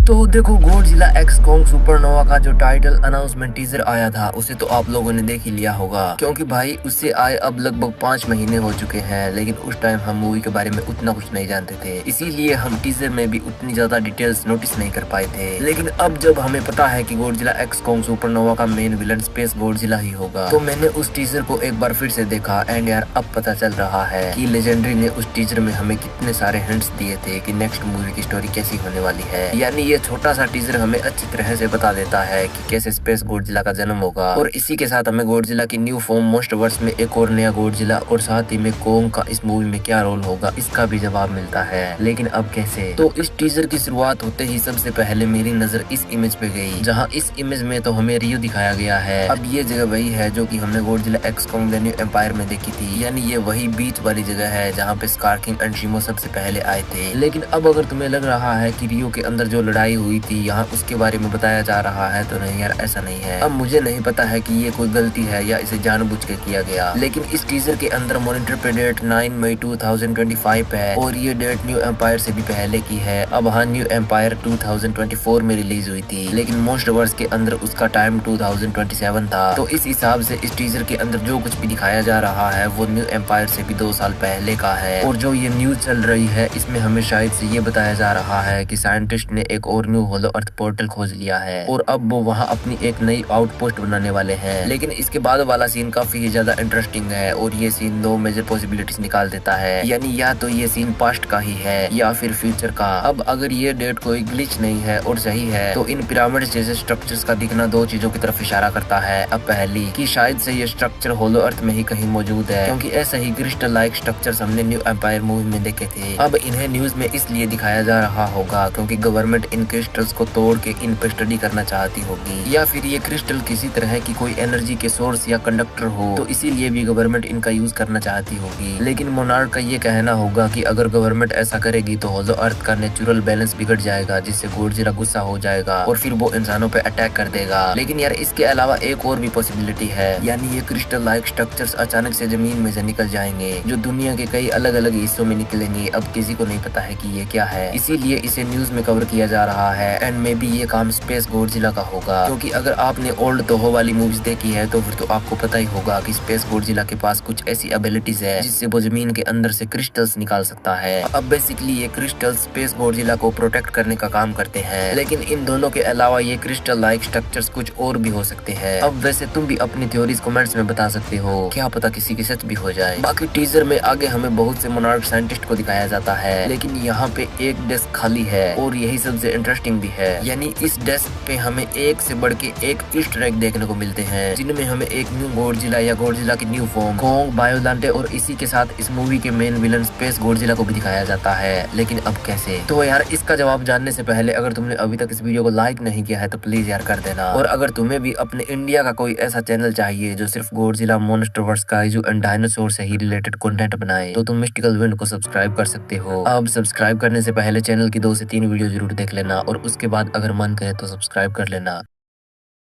तो देखो, Godzilla x Kong supernova का जो टाइटल अनाउंसमेंट टीजर आया था उसे तो आप लोगों ने देख ही लिया होगा, क्योंकि भाई उससे आए अब लगभग 5 महीने हो चुके हैं। लेकिन उस टाइम हम मूवी के बारे में उतना कुछ नहीं जानते थे, इसीलिए हम टीजर में भी उतनी ज्यादा डिटेल्स नोटिस नहीं कर पाए थे। लेकिन अब जब हमें पता है कि गॉडजिला एक्स कॉन्ग सुपरनोवा का मेन विलन स्पेस गॉडजिला ही होगा, तो मैंने उस टीजर को एक बार फिर से देखा एंड यार अब पता चल रहा है कि लेजेंडरी ने उस टीजर में हमें कितने सारे हिंट्स दिए थे कि नेक्स्ट मूवी की स्टोरी कैसी होने वाली है। यानी ये छोटा सा टीजर हमें अच्छी तरह से बता देता है कि कैसे स्पेस गॉडजिला का जन्म होगा, और इसी के साथ हमें गॉडजिला की न्यू फॉर्म मोस्टवर्स में एक और नया गॉडजिला और साथ ही में कोंग का इस मूवी में क्या रोल होगा इसका भी जवाब मिलता है। लेकिन अब कैसे? तो इस टीजर की शुरुआत होते ही सबसे पहले मेरी नजर इस इमेज पे गई, जहाँ इस इमेज में तो हमें रियो दिखाया गया है। अब ये जगह वही है जो कि हमने Godzilla x Kong the new empire में देखी थी, यानी ये वही बीच वाली जगह है जहाँ पे स्कार किंग एंड शिमो सबसे पहले आए थे। लेकिन अब अगर तुम्हें लग रहा है कि रियो के अंदर जो लड़ाई हुई थी यहाँ उसके बारे में बताया जा रहा है, तो नहीं यार, ऐसा नहीं है। अब मुझे नहीं पता है कि ये कोई गलती है या इसे जानबूझ के किया गया, लेकिन इस टीजर के अंदर मॉनिटर पे डेट 9 मई 2025 है और ये डेट न्यू एम्पायर से भी पहले की है। अब हाँ, न्यू एम्पायर 2024 में रिलीज हुई थी, लेकिन मोस्टवर्स के अंदर उसका टाइम 2027 था। तो इस हिसाब से इस टीजर के अंदर जो कुछ भी दिखाया जा रहा है वो न्यू एम्पायर से भी 2 साल पहले का है। और जो ये न्यूज चल रही है इसमें हमें शायद से ये बताया जा रहा है कि साइंटिस्ट ने एक और न्यू होलो अर्थ पोर्टल खोज लिया है और अब वो वहाँ अपनी एक नई आउटपोस्ट बनाने वाले हैं। लेकिन इसके बाद वाला सीन काफी ही ज्यादा इंटरेस्टिंग है और ये सीन 2 मेजर पॉसिबिलिटीज निकाल देता है, यानी या तो ये सीन पास्ट का ही है या फिर फ्यूचर का। अब अगर ये डेट कोई ग्लिच नहीं है और सही है तो इन पिरामिड जैसे स्ट्रक्चर्स का दिखना 2 चीजों की तरफ इशारा करता है। अब पहली कि शायद से ये स्ट्रक्चर होलो अर्थ में ही कहीं मौजूद है, क्योंकि ऐसा ही क्रिस्टल लाइक स्ट्रक्चर्स हमने न्यू एम्पायर मूवी में देखे थे। अब इन्हें न्यूज में इसलिए दिखाया जा रहा होगा क्योंकि गवर्नमेंट इन क्रिस्टल्स को तोड़ के इन पे स्टडी करना चाहती होगी, या फिर ये क्रिस्टल किसी तरह की कोई एनर्जी के सोर्स या कंडक्टर हो, तो इसीलिए भी गवर्नमेंट इनका यूज करना चाहती होगी। लेकिन मोनार्क का ये कहना होगा कि अगर गवर्नमेंट ऐसा करेगी तो होलो अर्थ का नेचुरल बैलेंस बिगड़ जाएगा, जिससे गॉडजिला गुस्सा हो जाएगा और फिर वो इंसानों पे अटैक कर देगा। लेकिन यार इसके अलावा एक और भी पॉसिबिलिटी है, यानी ये क्रिस्टल लाइक स्ट्रक्चर्स अचानक से जमीन में से निकल जाएंगे, जो दुनिया के कई अलग अलग हिस्सों में निकलेंगे। अब किसी को नहीं पता है कि ये क्या है, इसीलिए इसे न्यूज में कवर किया जा रहा है। एंड मे बी ये काम स्पेस गॉडजिला का होगा, क्योंकि अगर आपने ओल्ड तोहो वाली मूवीज देखी है तो फिर तो आपको पता ही होगा कि स्पेस गॉडजिला के पास कुछ ऐसी एबिलिटीज है जिससे वो जमीन के अंदर से क्रिस्टल्स निकाल सकता है। अब बेसिकली ये क्रिस्टल्स स्पेस गॉडजिला को प्रोटेक्ट करने का काम करते हैं, लेकिन इन दोनों के अलावा ये क्रिस्टल लाइक स्ट्रक्चर्स कुछ और भी हो सकते हैं। अब वैसे तुम भी अपनी थ्योरीज कमेंट्स में बता सकते हो, क्या पता किसी की सच भी हो जाए। बाकी टीजर में आगे हमें बहुत से मोनार्क साइंटिस्ट को दिखाया जाता है, लेकिन यहाँ पे एक डेस्क खाली है और यही सबसे इंटरेस्टिंग भी है। यानी इस डेस्क पे हमें एक से बढ़ के एक ईस्टर एग देखने को मिलते हैं, जिनमें हमें एक न्यू गॉडजिला या गॉडजिला की न्यू फॉर्म कोंग, बायोलांटे और इसी के साथ इस मूवी के मेन विलन स्पेस गॉडजिला को भी दिखाया जाता है। लेकिन अब कैसे? तो यार इसका जवाब जानने से पहले अगर तुमने अभी तक इस वीडियो को लाइक नहीं किया है तो प्लीज यार कर देना। और अगर तुम्हें भी अपने इंडिया का कोई ऐसा चैनल चाहिए जो सिर्फ गॉडजिला, मोन्स्टरवर्स, काइजू एंड डायनासोर से ही रिलेटेड कंटेंट बनाए, तो तुम मिस्टिकल विंड को सब्सक्राइब कर सकते हो। अब सब्सक्राइब करने से पहले चैनल की 2 से 3 वीडियो जरूर देख लेना और उसके बाद अगर मन करे तो सब्सक्राइब कर लेना।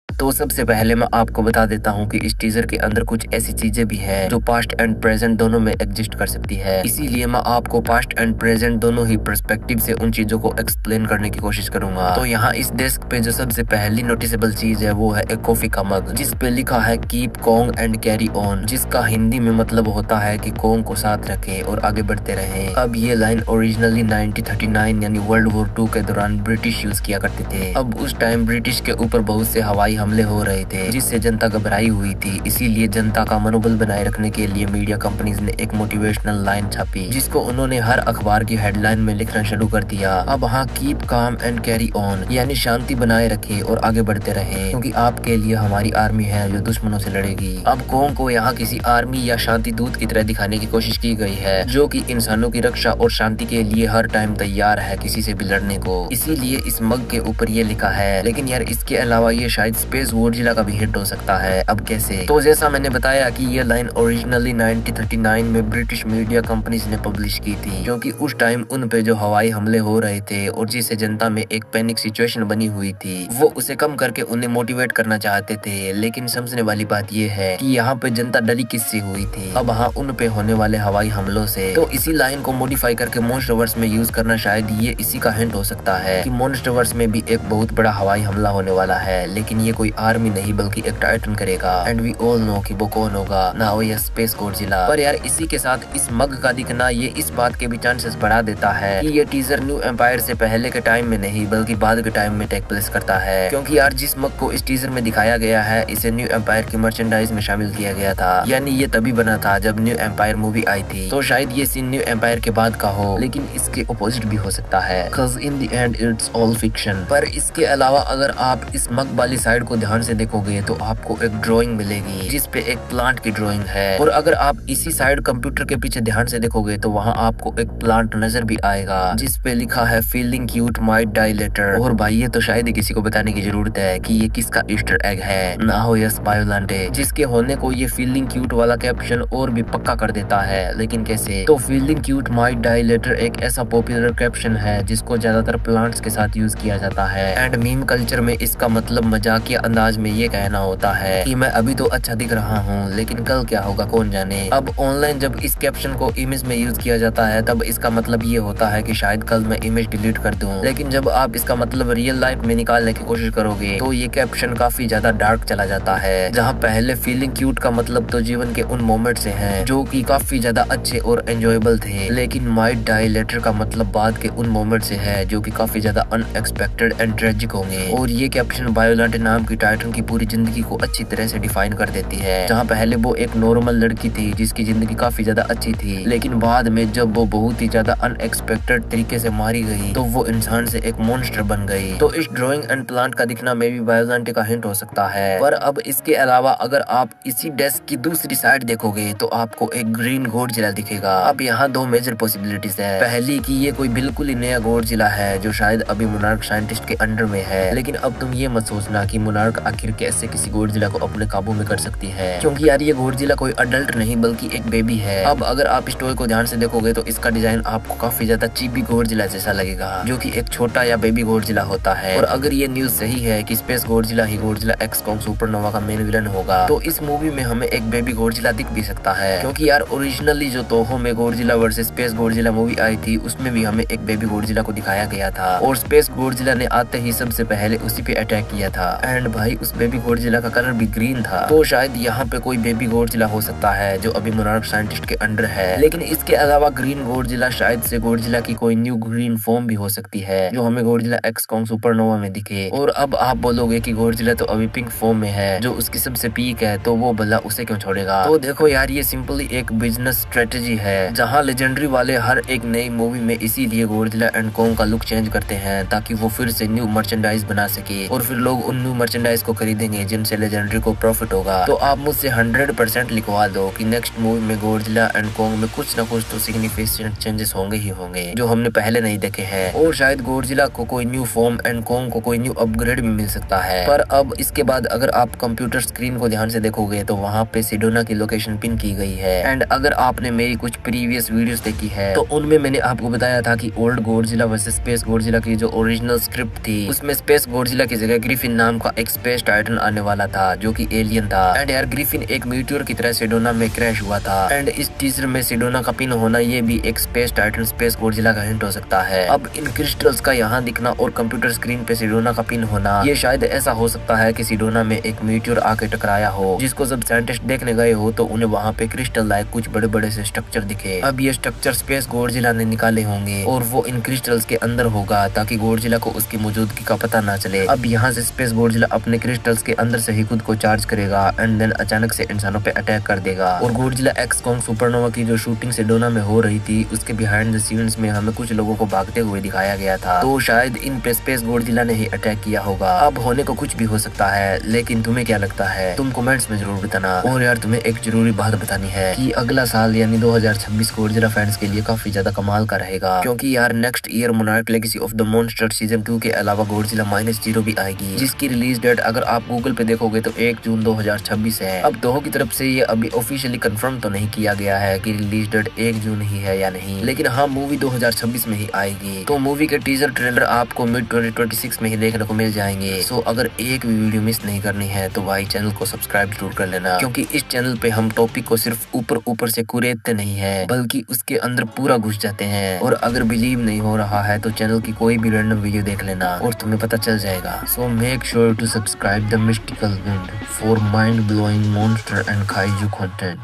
तो सबसे पहले मैं आपको बता देता हूँ कि इस टीजर के अंदर कुछ ऐसी चीजें भी हैं जो पास्ट एंड प्रेजेंट दोनों में एग्जिस्ट कर सकती है, इसीलिए मैं आपको पास्ट एंड प्रेजेंट दोनों ही पर्सपेक्टिव से उन चीजों को एक्सप्लेन करने की कोशिश करूंगा। तो यहाँ इस डेस्क पे जो सबसे पहली नोटिसेबल चीज है वो है एक कॉफी का मग, जिस पे लिखा है keep Kong and carry on, जिसका हिंदी में मतलब होता है कि कोंग को साथ रखें और आगे बढ़ते रहें। अब ये लाइन ओरिजिनली 1939 यानी वर्ल्ड वॉर 2 के दौरान ब्रिटिश यूज किया करते थे। अब उस टाइम ब्रिटिश के ऊपर बहुत से हवाई हमले हो रहे थे, जिससे जनता घबराई हुई थी। इसीलिए जनता का मनोबल बनाए रखने के लिए मीडिया कंपनीज ने एक मोटिवेशनल लाइन छापी, जिसको उन्होंने हर अखबार की हेडलाइन में लिखना शुरू कर दिया। अब हाँ, keep calm and carry on, यानी शांति बनाए रखे और आगे बढ़ते रहे, क्योंकि आपके लिए हमारी आर्मी है जो दुश्मनों से लड़ेगी। अब कोंग को यहाँ किसी आर्मी या शांति दूत की तरह दिखाने की कोशिश की गई है, जो कि इंसानों की रक्षा और शांति के लिए हर टाइम तैयार है किसी से भी लड़ने को, इसीलिए इस मग के ऊपर ये लिखा है। लेकिन यार इसके अलावा ये शायद स्पेस गॉडजिला का भी हिट हो सकता है। अब कैसे? तो जैसा मैंने बताया कि ये लाइन ओरिजिनली 1939 में ब्रिटिश मीडिया कंपनीज ने पब्लिश की थी, क्योंकि उस टाइम उन पे जो हवाई हमले हो रहे थे और जिससे जनता में एक पैनिक सिचुएशन बनी हुई थी, वो उसे कम करके उन्हें मोटिवेट करना चाहते थे। लेकिन समझने वाली बात ये है कि यहाँ पे जनता डरी किससे हुई थी? अब हाँ, उन पे होने वाले हवाई हमलों से। तो इसी लाइन को मॉडिफाई करके मॉन्स्टरवर्स में यूज करना शायद ये इसी का हिंट हो सकता है कि मॉन्स्टरवर्स में भी एक बहुत बड़ा हवाई हमला होने वाला है, लेकिन ये कोई आर्मी नहीं बल्कि एक टाइटन करेगा। एंड वी ऑल नो कि वो कौन होगा, ना हो ये स्पेस गॉडजिला। पर यार इसी के साथ इस मग का दिखना ये इस बात के भी चांसेस बढ़ा देता है कि ये टीजर न्यू एम्पायर से पहले के टाइम में नहीं बल्कि बाद के टाइम में टेक प्लेस करता है, क्योंकि यार जिस मग को इस टीजर में दिखाया गया है इसे न्यू एम्पायर की मर्चेंडाइज में शामिल किया गया था। यानी ये तभी बना था जब न्यू एम्पायर मूवी आई थी। तो शायद ये सीन न्यू एम्पायर के बाद का हो, लेकिन इसके अपोजिट भी हो सकता है, cause in the end it's all fiction। पर इसके अलावा अगर आप इस मग वाली साइड को ध्यान से देखोगे तो आपको एक ड्राइंग मिलेगी जिसपे एक प्लांट की ड्राइंग है, और अगर आप इसी साइड कंप्यूटर के पीछे ध्यान से देखोगे तो वहाँ आपको एक प्लांट नजर भी आएगा जिसपे लिखा है feeling cute might die later. और भाई ये तो शायद ही किसी को बताने की जरूरत है कि ये किसका ईस्टर एग है, ना हो यस बायोलांटे, जिसके होने को ये फीलिंग क्यूट वाला कैप्शन और भी पक्का कर देता है। लेकिन कैसे? तो feeling cute might die later एक ऐसा पॉपुलर कैप्शन है जिसको ज्यादातर प्लांट्स के साथ यूज किया जाता है। एंड मीम कल्चर में इसका मतलब मजाकिया अंदाज में ये कहना होता है कि मैं अभी तो अच्छा दिख रहा हूँ लेकिन कल क्या होगा कौन जाने। अब ऑनलाइन जब इस कैप्शन को इमेज में यूज किया जाता है तब इसका मतलब ये होता है कि शायद कल मैं इमेज डिलीट कर दूं। लेकिन जब आप इसका मतलब रियल लाइफ में निकालने की कोशिश करोगे तो ये कैप्शन काफी ज्यादा डार्क चला जाता है, जहाँ पहले फीलिंग क्यूट का मतलब तो जीवन के उन मोमेंट से है जो कि काफी ज्यादा अच्छे और एंजॉयबल थे, लेकिन माइट डाई लेटर का मतलब बाद के उन मोमेंट से है जो कि काफी ज्यादा अनएक्सपेक्टेड एंड ट्रेजिक होंगे। और ये कैप्शन बायोलांटे नाम की टाइटन की पूरी जिंदगी को अच्छी तरह से डिफाइन कर देती है, जहाँ पहले वो एक नॉर्मल लड़की थी जिसकी जिंदगी काफी ज्यादा अच्छी थी, लेकिन बाद में जब वो बहुत ही ज्यादा अनएक्सपेक्टेड तरीके से मारी गई तो वो इंसान से एक मॉन्स्टर बन गई। तो इस ड्राइंग एंड प्लांट का दिखना में भी बायोलांटे का हिंट हो सकता है। पर अब इसके अलावा अगर आप इसी डेस्क की दूसरी साइड देखोगे तो आपको एक ग्रीन गॉडजिला दिखेगा। अब यहाँ दो मेजर पॉसिबिलिटीज है। पहली कि ये कोई बिल्कुल ही नया गॉडजिला है जो शायद अभी मोनार्क साइंटिस्ट के अंडर में है, लेकिन अब तुम ये मत सोचना कि मोनार्क आखिर कैसे किसी गॉडजिला को अपने काबू में कर सकती है, क्योंकि यार ये गॉडजिला कोई अडल्ट नहीं बल्कि एक बेबी है। अब अगर आप इस टॉय को ध्यान से देखोगे तो इसका डिजाइन आपको काफी ज्यादा चीबी गॉडजिला जैसा लगेगा, जो कि एक छोटा या बेबी गॉडजिला होता है। और अगर ये न्यूज सही है कि स्पेस गॉडजिला ही गॉडजिला एक्स कॉन्ग सुपरनोवा का मेन विलन होगा तो इस मूवी में हमें एक बेबी गॉडजिला दिख भी सकता है, क्योंकि यार ओरिजिनली जो तोहो में Godzilla versus space Godzilla movie आई थी उसमें भी हमें एक बेबी गॉडजिला को दिखाया गया था और स्पेस गॉडजिला ने आते ही सबसे पहले उसी पे अटैक किया था। एंड भाई उस बेबी गॉडजिला का कलर भी ग्रीन था, तो शायद यहाँ पे कोई बेबी गॉडजिला हो सकता है जो अभी मोनार्क साइंटिस्ट के अंडर है। लेकिन इसके अलावा ग्रीन गॉडजिला शायद से गॉडजिला की कोई न्यू ग्रीन फॉर्म भी हो सकती है जो हमें गॉडजिला एक्स कॉन्ग सुपरनोवा में दिखे। और अब आप बोलोगे कि गॉडजिला तो अभी पिंक फॉर्म में है जो उसकी सबसे पीक है, तो वो भला उसे क्यों छोड़ेगा? तो देखो यार ये सिंपली एक बिजनेस स्ट्रेटेजी है जहाँ लेजेंडरी वाले हर एक नई मूवी में इसीलिए गॉडजिला एंड कॉन्ग का लुक चेंज करते हैं ताकि वो फिर से न्यू मर्चेंडाइज बना सके और फिर लोग उन न्यू मर्चेंडाइज को खरीदेंगे जिनसे लेजेंडरी को प्रॉफिट होगा। तो आप मुझसे 100% लिखवा दो कि नेक्स्ट मूवी में गॉडजिला एंड कॉन्ग में कुछ ना कुछ तो सिग्निफिकेंट चेंजेस होंगे ही होंगे जो हमने पहले नहीं देखे हैं, और शायद गॉडजिला को कोई न्यू फॉर्म एंड कॉन्ग को कोई न्यू अपग्रेड भी मिल सकता है। पर अब इसके बाद अगर आप कंप्यूटर स्क्रीन को ध्यान से देखोगे तो वहाँ पे सिडोना की लोकेशन पिन की गई है। एंड अगर आपने मेरी कुछ प्रीवियस वीडियोस देखी है तो उनमें मैंने आपको बताया था कि old Godzilla versus space Godzilla की जो ओरिजिनल स्क्रिप्ट थी उसमें स्पेस गॉडजिला की जगह ग्रिफिन नाम का एक स्पेस टाइटन आने वाला था जो कि एलियन था। एंड यार ग्रिफिन एक मीटियोर की तरह सिडोना में क्रैश हुआ था। एंड इस टीजर में सिडोना का पिन होना ये भी एक स्पेस टाइटन स्पेस गॉडजिला का हिंट हो सकता है। अब इन क्रिस्टल्स का यहाँ दिखना और कंप्यूटर स्क्रीन पे सिडोना का पिन होना ये शायद ऐसा हो सकता है कि सिडोना में एक मीटियोर आके टकराया हो, जिसको जब साइंटिस्ट देखने गए हो तो उन्हें वहाँ पे क्रिस्टल लाइक कुछ बड़े बड़े से स्ट्रक्चर दिखे। अब ये स्ट्रक्चर स्पेस गॉडजिला ने निकाले होंगे और वो इन क्रिस्टल्स के अंदर होगा ताकि गॉडजिला को उसकी मौजूदगी का पता ना चले। अब यहाँ से स्पेस गॉडजिला अपने क्रिस्टल्स के अंदर से ही खुद को चार्ज करेगा एंड देन अचानक से इंसानों पे अटैक कर देगा। और गॉडजिला एक्स कॉन्ग सुपरनोवा की जो शूटिंग सिडोना में हो रही थी उसके बिहाइंड द सीन्स में हमें कुछ लोगों को भागते हुए दिखाया गया था, तो शायद इन पे स्पेस गॉडजिला ने ही अटैक किया होगा। अब होने को कुछ भी हो सकता है, लेकिन तुम्हें क्या लगता है तुम कमेंट्स में जरूर बताना। और यार तुम्हें एक जरूरी बात बतानी है कि अगला साल यानी 2026 गॉडजिला फैंस के लिए काफी ज्यादा कमाल का रहेगा, क्योंकि यार next year monarch legacy of the monster season 2 के अलावा गॉडजिला -0 भी आएगी जिसकी रिलीज डेट अगर आप गूगल पे देखोगे तो 1 जून 2026 है। अब दोहो की तरफ से ये अभी ऑफिशियली कंफर्म तो नहीं किया गया है कि रिलीज डेट 1 जून ही है या नहीं, लेकिन हाँ मूवी 2026 में ही आएगी। तो मूवी के टीजर ट्रेलर आपको मिड 2026 में ही देखने को मिल जाएंगे। सो अगर एक भी वीडियो मिस नहीं करनी है तो भाई चैनल को सब्सक्राइब जरूर कर लेना, क्योंकि इस चैनल पे हम टॉपिक को सिर्फ ऊपर से कुरेदते नहीं है बल्कि उसके अंदर पूरा घुस जाते हैं। और अगर बिलीव नहीं हो रहा है तो चैनल की कोई भी रैंडम वीडियो देख लेना और तुम्हें पता चल जाएगा। So make sure to subscribe the mystical wind for mind blowing monster and kaiju content.